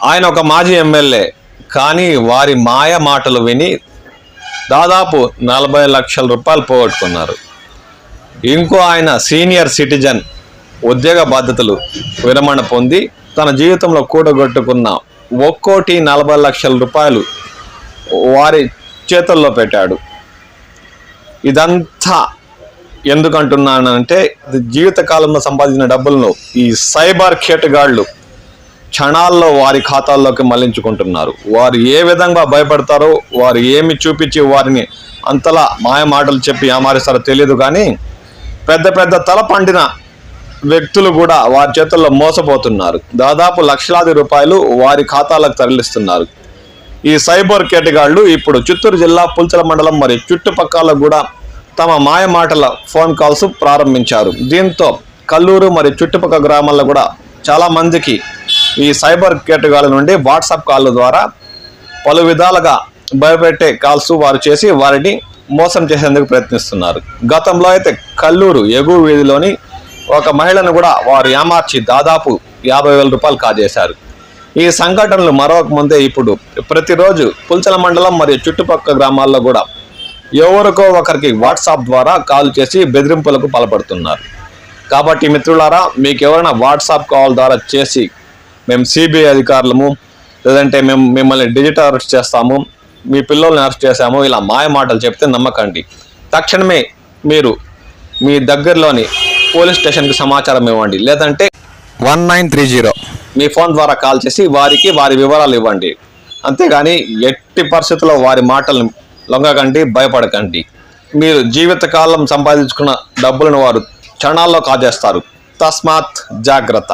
ఆయన ఒక మాజీ ఎమ్మెల్యే, కానీ వారి మాయ మాటలు విని దాదాపు 40 లక్షల రూపాయలు పోగొట్టుకున్నారు. ఇంకో ఆయన సీనియర్ సిటిజన్ ఉద్యోగ బాధ్యతలు విరమణ పొంది తన జీవితంలో కూడగొట్టుకున్న 1,40 లక్షల రూపాయలు వారి చేతుల్లో పెట్టాడు. ఇదంతా ఎందుకంటున్నానంటే, జీవితకాలంలో సంపాదించిన డబ్బులను ఈ సైబర్ కేటగాళ్లు క్షణాల్లో వారి ఖాతాల్లోకి మళ్లించుకుంటున్నారు. వారు ఏ విధంగా భయపడతారో, వారు ఏమి చూపించి వారిని అంతలా మాయ మాటలు చెప్పి ఏమారిస్తారో తెలియదు. కానీ పెద్ద పెద్ద తల పండిన వ్యక్తులు కూడా వారి చేతుల్లో మోసపోతున్నారు. దాదాపు లక్షలాది రూపాయలు వారి ఖాతాలకు తరలిస్తున్నారు. ఈ సైబర్ కేటగాళ్లు ఇప్పుడు చిత్తూరు జిల్లా పుల్చల మండలం మరియు చుట్టుపక్కల కూడా తమ మాయ మాటల ఫోన్ కాల్స్ ప్రారంభించారు. దీంతో కల్లూరు మరియు చుట్టుపక్కల గ్రామాల్లో కూడా చాలా మందికి ఈ సైబర్ కేటగాళ్ల నుండి వాట్సాప్ కాల్ ద్వారా పలు విధాలుగా భయపెట్టే కాల్స్ వారు చేసి వారిని మోసం చేసేందుకు ప్రయత్నిస్తున్నారు. గతంలో అయితే కల్లూరు ఎగువ వీధిలోని ఒక మహిళను కూడా వారు ఏమార్చి దాదాపు 50,000 రూపాయలు కాజేశారు. ఈ సంఘటనలు మరొక ముందే ఇప్పుడు ప్రతిరోజు పుల్చల మండలం మరియు చుట్టుపక్కల గ్రామాల్లో కూడా ఎవరికో ఒకరికి వాట్సాప్ ద్వారా కాల్ చేసి బెదిరింపులకు పాల్పడుతున్నారు. కాబట్టి మిత్రులారా, మీకు ఎవరైనా వాట్సాప్ కాల్ ద్వారా చేసి మేము సిబిఐ అధికారులము, లేదంటే మేము మిమ్మల్ని డిజిటల్ అరెస్ట్ చేస్తాము, మీ పిల్లల్ని అరెస్ట్ చేశాము, ఇలా మాయ మాటలు చెప్తే నమ్మకండి. తక్షణమే మీరు మీ దగ్గరలోని పోలీస్ స్టేషన్కి సమాచారం ఇవ్వండి, లేదంటే 1930 మీ ఫోన్ ద్వారా కాల్ చేసి వారికి వారి వివరాలు ఇవ్వండి. అంతేగాని ఎట్టి పరిస్థితుల్లో వారి మాటలను లొంగకండి, భయపడకండి. మీరు జీవితకాలం సంపాదించుకున్న డబ్బులను వారు క్షణాల్లో కాజేస్తారు. తస్మాత్ జాగ్రత్త.